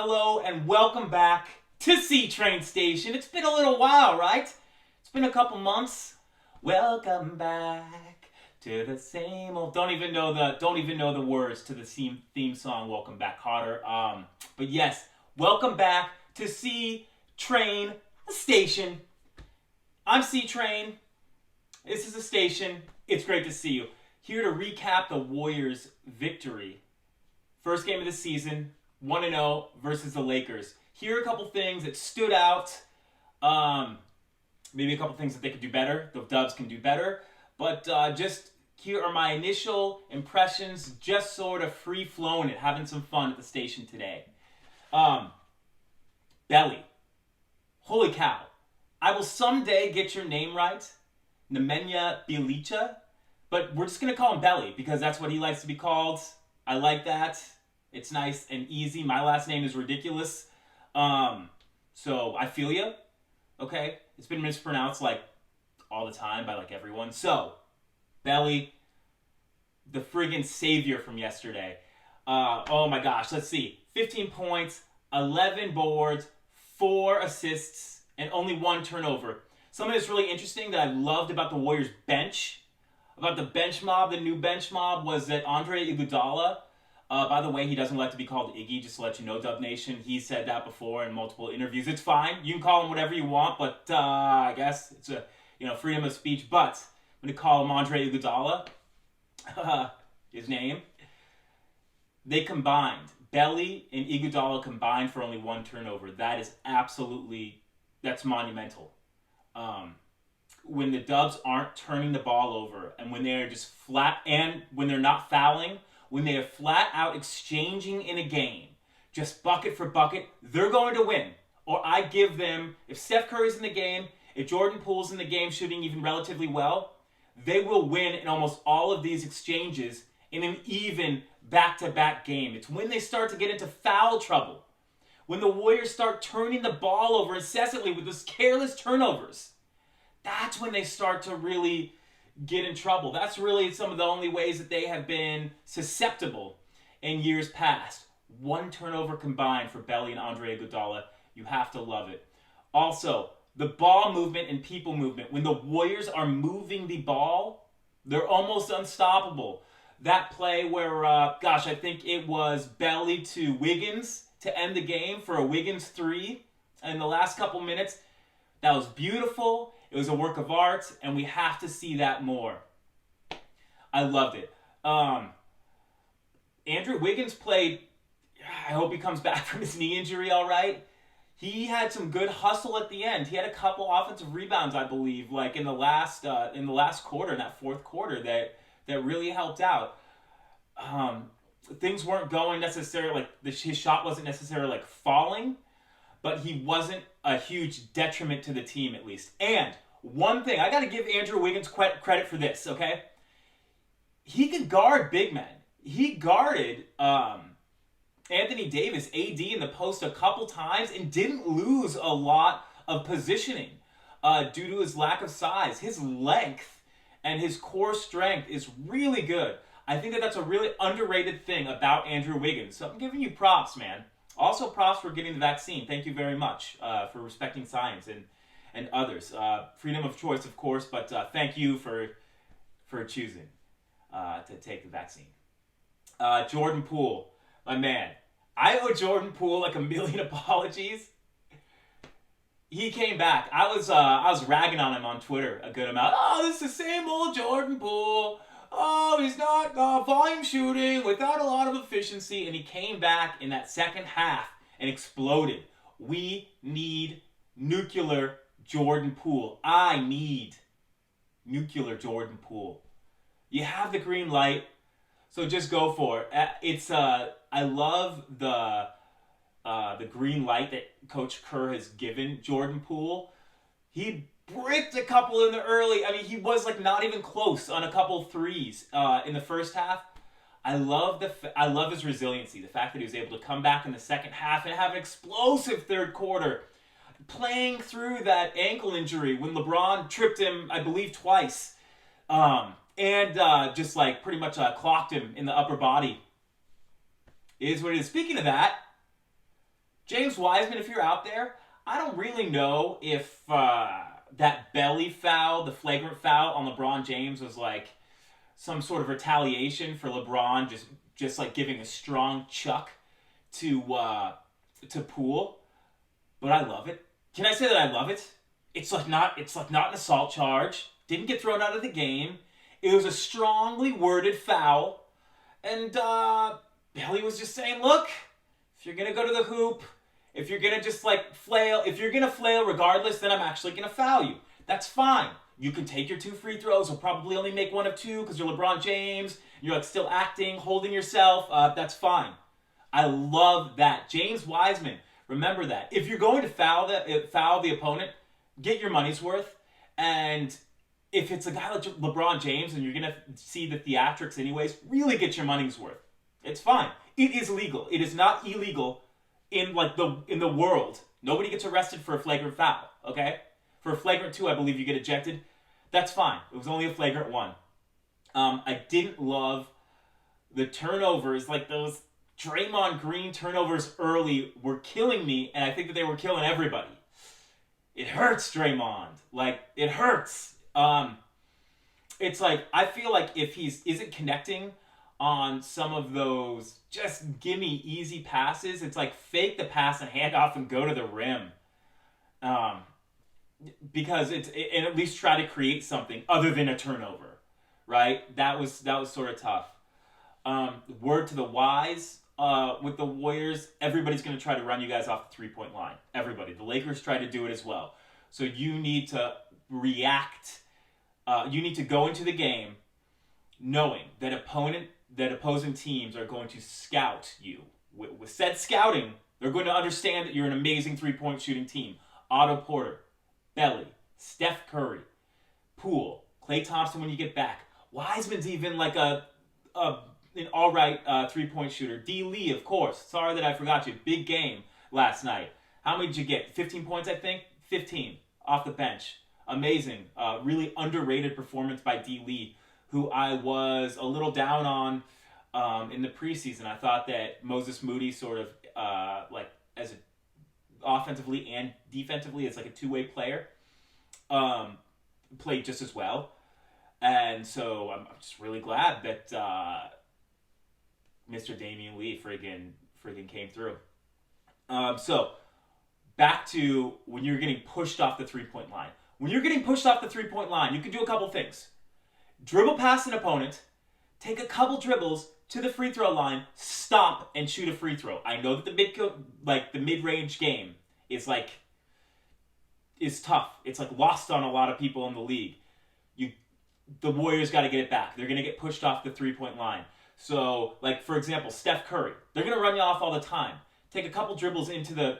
hello, and welcome back to C Train Station. It's been a little while, right? It's been a couple months. Welcome back to the same old. Don't even know the words to the theme song. Welcome back, Cotter. But yes, welcome back to C Train Station. I'm C Train. This is the station. It's great to see you. Here to recap the Warriors' victory. First game of the season, 1-0 versus the Lakers. Here are a couple things that stood out. Maybe a couple things that they could do better. The Dubs can do better. But just here are my initial impressions, just sort of free-flowing it, having some fun at the station today. Belly. Holy cow. I will someday get your name right. Nemanja Bjelica. But we're just going to call him Belly because that's what he likes to be called. I like that. It's nice and easy. My last name is ridiculous. So I feel you. Okay? It's been mispronounced like all the time by like everyone. So, Belly, the friggin' savior from yesterday. Oh my gosh, let's see. 15 points, 11 boards, 4 assists, and only 1 turnover. Something that's really interesting that I loved about the Warriors bench, about the bench mob, the new bench mob, was that Andre Iguodala, by the way, he doesn't like to be called Iggy, just to let you know, Dub Nation. He said that before in multiple interviews. It's fine. You can call him whatever you want, but I guess it's a freedom of speech. But I'm going to call him Andre Iguodala, his name. They combined. Belly and Iguodala combined for only 1 turnover. That is that's monumental. When the Dubs aren't turning the ball over and when they're just flat, and when they're not fouling, when they are flat out exchanging in a game, just bucket for bucket, they're going to win. Or I give them, if Steph Curry's in the game, if Jordan Poole's in the game shooting even relatively well, they will win in almost all of these exchanges in an even back-to-back game. It's when they start to get into foul trouble, when the Warriors start turning the ball over incessantly with those careless turnovers, that's when they start to really get in trouble. That's really some of the only ways that they have been susceptible in years past. 1 turnover combined for Belly and Andre Iguodala. You have to love it. Also, the ball movement and people movement. When the Warriors are moving the ball, they're almost unstoppable. That play where, I think it was Belly to Wiggins to end the game for a Wiggins 3 in the last couple minutes, that was beautiful. It was a work of art, and we have to see that more. I loved it. Andrew Wiggins played, I hope he comes back from his knee injury all right. He had some good hustle at the end. He had a couple offensive rebounds, I believe, like in the last quarter, in that fourth quarter, that really helped out. Things weren't going necessarily, his shot wasn't necessarily falling, but he wasn't a huge detriment to the team, at least. And one thing, I got to give Andrew Wiggins credit for this, okay? He could guard big men. He guarded Anthony Davis, AD, in the post a couple times and didn't lose a lot of positioning due to his lack of size. His length and his core strength is really good. I think that's a really underrated thing about Andrew Wiggins. So I'm giving you props, man. Also, props for getting the vaccine. Thank you very much for respecting science and others. Freedom of choice, of course, but thank you for choosing to take the vaccine. Jordan Poole, my man. I owe Jordan Poole like a million apologies. He came back. I was ragging on him on Twitter a good amount. Oh, this is the same old Jordan Poole. Oh, he's not volume shooting without a lot of efficiency. And he came back in that second half and exploded. We need nuclear Jordan Poole. I need nuclear Jordan Poole. You have the green light, so just go for it. I love the green light that Coach Kerr has given Jordan Poole. He bricked a couple in the early. I mean, he was not even close on a couple threes in the first half. I love his resiliency. The fact that he was able to come back in the second half and have an explosive third quarter, playing through that ankle injury when LeBron tripped him, I believe, twice, and just pretty much clocked him in the upper body. It is what it is. Speaking of that, James Wiseman, if you're out there, I don't really know if that belly foul, the flagrant foul on LeBron James, was like some sort of retaliation for LeBron just like giving a strong chuck to Poole. But I love it. Can I say that I love it? It's like not an assault charge. Didn't get thrown out of the game. It was a strongly worded foul, and Belly was just saying, look, if you're gonna go to the hoop, if you're gonna just like flail, if you're gonna flail regardless, then I'm actually gonna foul you. That's fine. You can take your 2 free throws. You'll probably only make 1 of 2 because you're LeBron James. You're like still acting, holding yourself. That's fine. I love that. James Wiseman, remember that. If you're going to foul the opponent, get your money's worth. And if it's a guy like LeBron James and you're going to see the theatrics anyways, really get your money's worth. It's fine. It is legal. It is not illegal in the world. Nobody gets arrested for a flagrant foul, okay? For a flagrant 2, I believe you get ejected. That's fine. It was only a flagrant 1. I didn't love the turnovers, like those Draymond Green turnovers early were killing me, and I think that they were killing everybody. It hurts, Draymond. Like, it hurts. It's like, I feel like if he isn't connecting on some of those just gimme easy passes, it's like fake the pass and hand off and go to the rim. Because and at least try to create something other than a turnover, right? That was sort of tough. Word to the wise, with the Warriors, everybody's going to try to run you guys off the 3-point line. Everybody. The Lakers try to do it as well. So you need to react. You need to go into the game knowing that opposing teams are going to scout you. With said scouting, they're going to understand that you're an amazing 3-point shooting team. Otto Porter, Belly, Steph Curry, Poole, Klay Thompson when you get back. Wiseman's even like an all-right 3-point shooter. D. Lee, of course. Sorry that I forgot you. Big game last night. How many did you get? 15 points, I think? 15 off the bench. Amazing. Really underrated performance by D. Lee, who I was a little down on in the preseason. I thought that Moses Moody sort of, as offensively and defensively, as like a two-way player, played just as well. And so I'm just really glad that Mr. Damian Lee friggin' came through. So back to when you're getting pushed off the 3-point line. When you're getting pushed off the 3-point line, you can do a couple things. Dribble past an opponent, take a couple dribbles to the free throw line, stop and shoot a free throw. I know that the mid-range game is tough. It's like lost on a lot of people in the league. The Warriors got to get it back. They're going to get pushed off the 3-point line. So, like, for example, Steph Curry. They're going to run you off all the time. Take a couple dribbles into the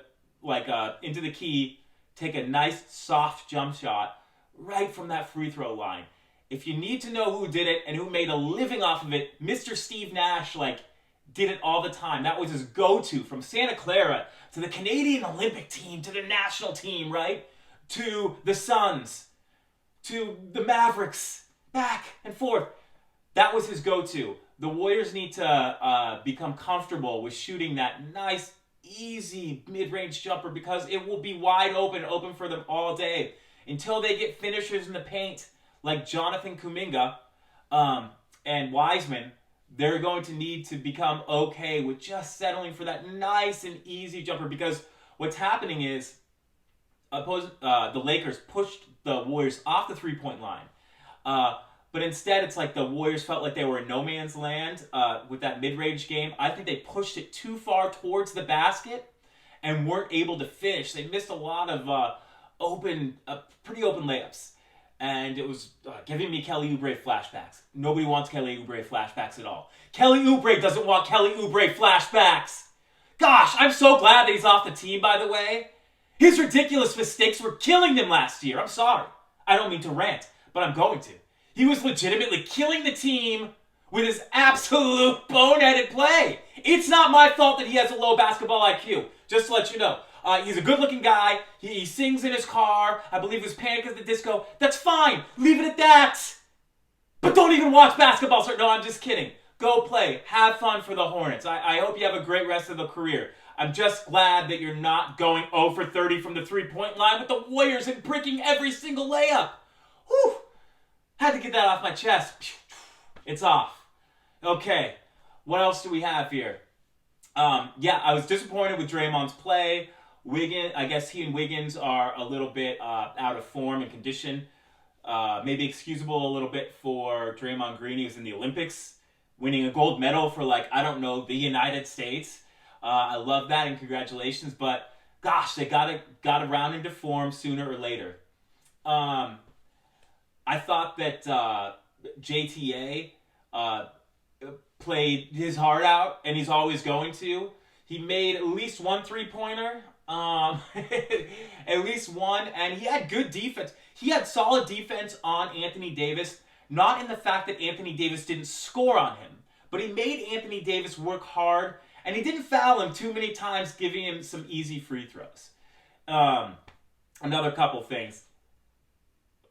key, take a nice soft jump shot right from that free throw line. If you need to know who did it and who made a living off of it, Mr. Steve Nash, did it all the time. That was his go-to, from Santa Clara to the Canadian Olympic team to the national team, right? To the Suns, to the Mavericks, back and forth. That was his go-to. The Warriors need to become comfortable with shooting that nice, easy mid-range jumper, because it will be wide open for them all day until they get finishers in the paint like Jonathan Kuminga and Wiseman. They're going to need to become okay with just settling for that nice and easy jumper, because what's happening is the Lakers pushed the Warriors off the 3-point line. But instead, it's like the Warriors felt like they were in no man's land with that mid-range game. I think they pushed it too far towards the basket and weren't able to finish. They missed a lot of pretty open layups. And it was giving me Kelly Oubre flashbacks. Nobody wants Kelly Oubre flashbacks at all. Kelly Oubre doesn't want Kelly Oubre flashbacks. Gosh, I'm so glad that he's off the team, by the way. His ridiculous mistakes were killing them last year. I'm sorry. I don't mean to rant, but I'm going to. He was legitimately killing the team with his absolute boneheaded play. It's not my fault that he has a low basketball IQ, just to let you know. He's a good-looking guy. He sings in his car. I believe his Panic at the Disco. That's fine. Leave it at that. But don't even watch basketball, sir. No, I'm just kidding. Go play. Have fun for the Hornets. I hope you have a great rest of the career. I'm just glad that you're not going 0 for 30 from the three-point line with the Warriors and bricking every single layup. Whew. Had to get that off my chest. It's off. Okay, what else do we have here? I was disappointed with Draymond's play. I guess he and Wiggins are a little bit out of form and condition. Maybe excusable a little bit for Draymond Green. He was in the Olympics, winning a gold medal for the United States. I love that and congratulations. But gosh, they got around into form sooner or later. I thought that JTA played his heart out, and he's always going to. He made at least one three-pointer. At least one, and he had good defense. He had solid defense on Anthony Davis, not in the fact that Anthony Davis didn't score on him, but he made Anthony Davis work hard, and he didn't foul him too many times, giving him some easy free throws. Another couple things.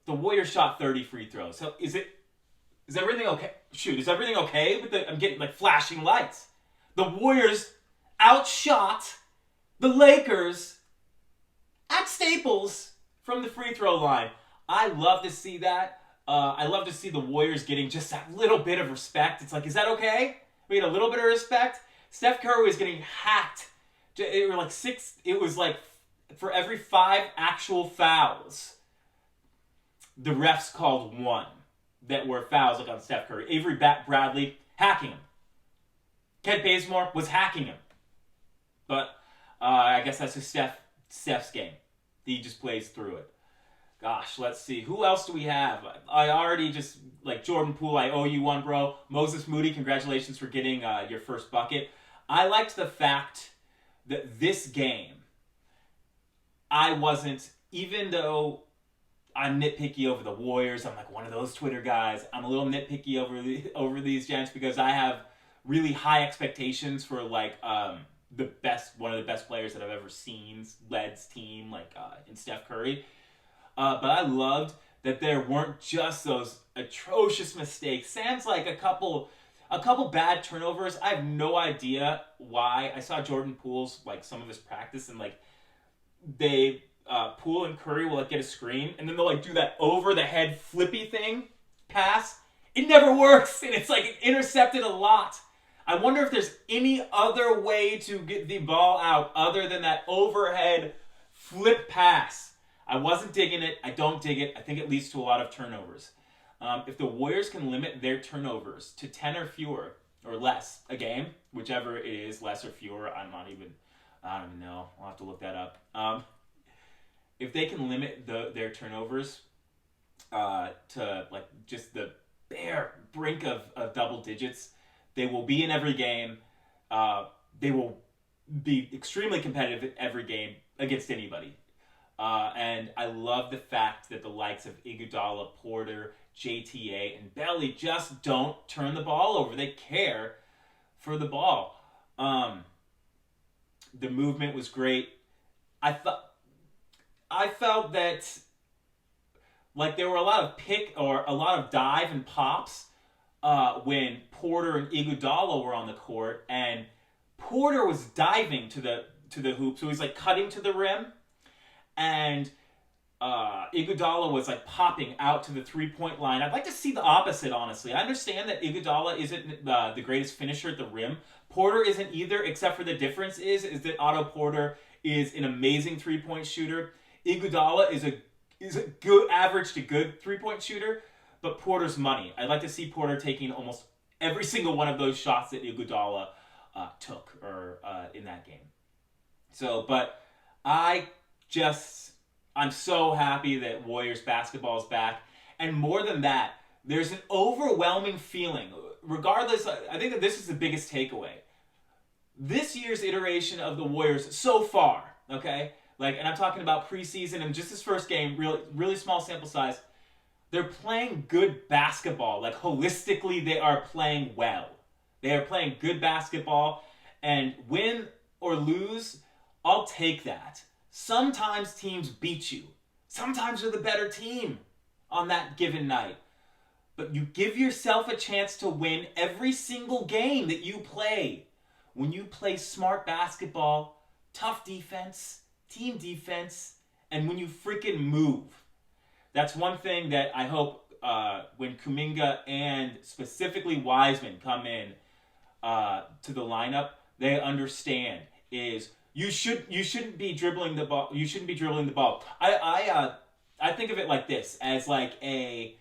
The Warriors shot 30 free throws. So is everything okay? Is everything okay with I'm getting flashing lights. The Warriors outshot the Lakers at Staples from the free throw line. I love to see that. I love to see the Warriors getting just that little bit of respect. It's is that okay? We get a little bit of respect. Steph Curry was getting hacked. It was for every 5 actual fouls, the refs called 1 that were fouls on Steph Curry. Avery Bradley hacking him. Kent Bazemore was hacking him. But I guess that's just Steph's game. He just plays through it. Gosh, let's see. Who else do we have? I already just, Jordan Poole, I owe you one, bro. Moses Moody, congratulations for getting your first bucket. I liked the fact that this game, even though I'm nitpicky over the Warriors, I'm one of those Twitter guys, I'm a little nitpicky over these gents because I have really high expectations for one of the best players that I've ever seen Led's team, in Steph Curry. But I loved that there weren't just those atrocious mistakes. Sam's a couple bad turnovers. I have no idea why. I saw Jordan Poole's some of his practice, and they Poole and Curry will get a screen, and then they'll do that over the head flippy thing pass. It never works, and it's intercepted a lot. I wonder if there's any other way to get the ball out other than that overhead flip pass. I wasn't digging it. I don't dig it. I think it leads to a lot of turnovers. If the Warriors can limit their turnovers to 10 or fewer or less a game, whichever it is, less or fewer, I don't even know. I'll have to look that up. If they can limit their turnovers to just the bare brink of double digits, they will be in every game. They will be extremely competitive in every game against anybody. And I love the fact that the likes of Iguodala, Porter, JTA, and Belly just don't turn the ball over. They care for the ball. The movement was great. I felt that there were a lot of a lot of dive and pops when Porter and Iguodala were on the court, and Porter was diving to the hoop, so he's cutting to the rim, and Iguodala was popping out to the 3-point line. I'd like to see the opposite, honestly. I understand that Iguodala isn't the greatest finisher at the rim. Porter isn't either, except for the difference is that Otto Porter is an amazing 3-point shooter. Iguodala is a good average to good 3-point shooter, but Porter's money. I'd like to see Porter taking almost every single one of those shots that Iguodala took in that game. So, but I'm so happy that Warriors basketball is back. And more than that, there's an overwhelming feeling. Regardless, I think that this is the biggest takeaway. This year's iteration of the Warriors so far, okay? And I'm talking about preseason and just this first game, really small sample size. They're playing good basketball. Holistically, they are playing well. They are playing good basketball. And win or lose, I'll take that. Sometimes teams beat you. Sometimes you're the better team on that given night. But you give yourself a chance to win every single game that you play. When you play smart basketball, tough defense, team defense, and when you freaking move. That's one thing that I hope when Kuminga and specifically Wiseman come in to the lineup, they understand is you shouldn't be dribbling the ball. You shouldn't be dribbling the ball. I think of it like this, as like I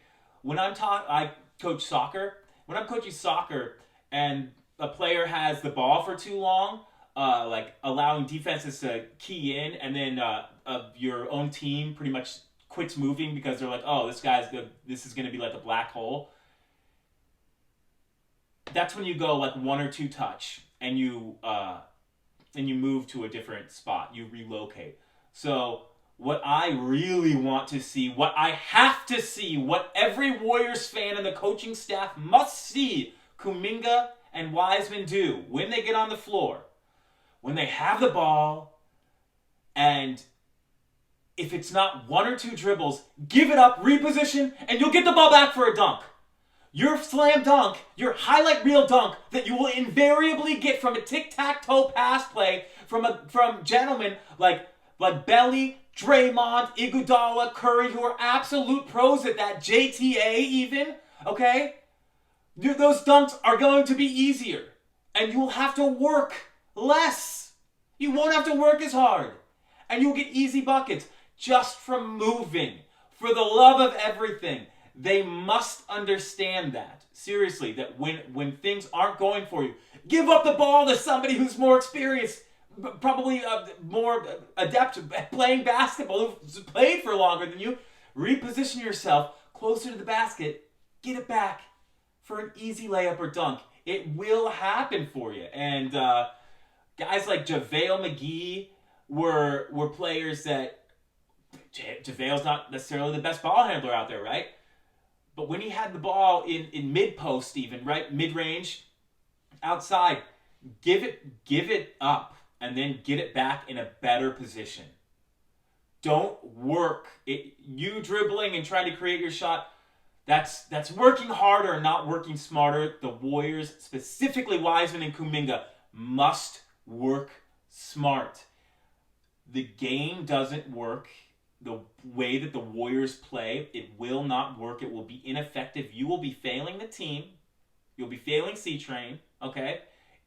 coach soccer. When I'm coaching soccer and a player has the ball for too long, like allowing defenses to key in, and then your own team pretty much quits moving because they're like, oh, this is going to be like a black hole. That's when you go like 1 or 2 touch and you move to a different spot. You relocate. So what I really want to see, what I have to see, what every Warriors fan and the coaching staff must see Kuminga and Wiseman do when they get on the floor, when they have the ball, and if it's not 1 or 2 dribbles, give it up, reposition, and you'll get the ball back for a dunk. Your slam dunk, your highlight reel dunk that you will invariably get from a tic-tac-toe pass play from gentlemen like Belly, Draymond, Iguodala, Curry, who are absolute pros at that, JTA even, okay? Those dunks are going to be easier, and you'll have to work less. You won't have to work as hard, and you'll get easy buckets just from moving. For the love of everything, they must understand that. Seriously, that when things aren't going for you, give up the ball to somebody who's more experienced, probably more adept at playing basketball, who's played for longer than you. Reposition yourself closer to the basket, get it back for an easy layup or dunk. It will happen for you. And guys like JaVale McGee were players that JaVale's not necessarily the best ball handler out there, right? But when he had the ball in mid-post even, right? Mid-range, outside, give it up and then get it back in a better position. Don't work. You dribbling and trying to create your shot, that's working harder, not working smarter. The Warriors, specifically Wiseman and Kuminga, must work smart. The game doesn't work the way that the Warriors play. It will not work. It will be ineffective. You will be failing the team. You'll be failing C-Train, okay?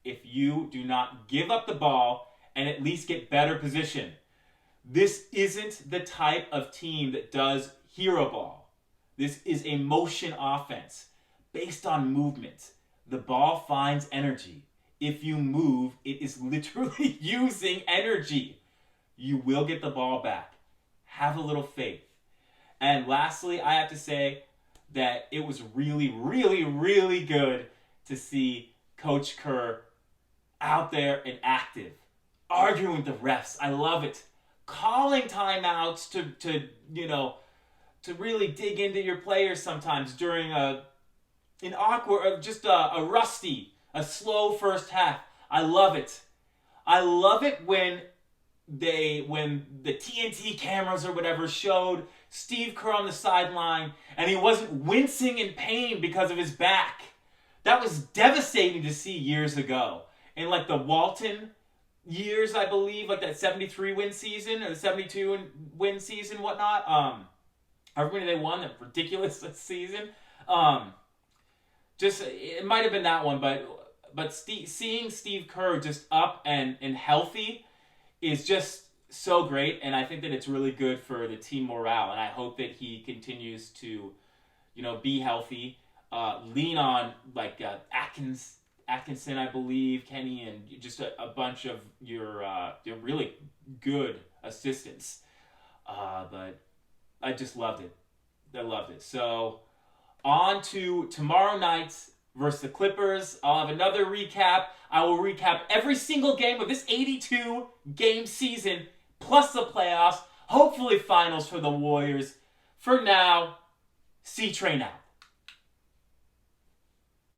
If you do not give up the ball and at least get better position. This isn't the type of team that does hero ball. This is a motion offense based on movement. The ball finds energy. If you move, it is literally using energy. You will get the ball back. Have a little faith. And lastly, I have to say that it was really, really, really good to see Coach Kerr out there and active, arguing with the refs. I love it. Calling timeouts to really dig into your players sometimes during an awkward, or just a rusty, a slow first half. I love it. I love it when the TNT cameras or whatever showed Steve Kerr on the sideline and he wasn't wincing in pain because of his back. That was devastating to see years ago. In like the Walton years, I believe, like that 73 win season or the 72 win season, whatnot. However many they won, that ridiculous season. It might have been that one, but seeing Steve Kerr just up and healthy is just so great, and I think that it's really good for the team morale, and I hope that he continues to, be healthy, lean on like Atkinson, I believe, Kenny, and just a bunch of your really good assistants. But I just loved it. I loved it. So on to tomorrow night versus the Clippers. I'll have another recap. I will recap every single game of this 82-game season, plus the playoffs, hopefully finals for the Warriors. For now, C-Train out.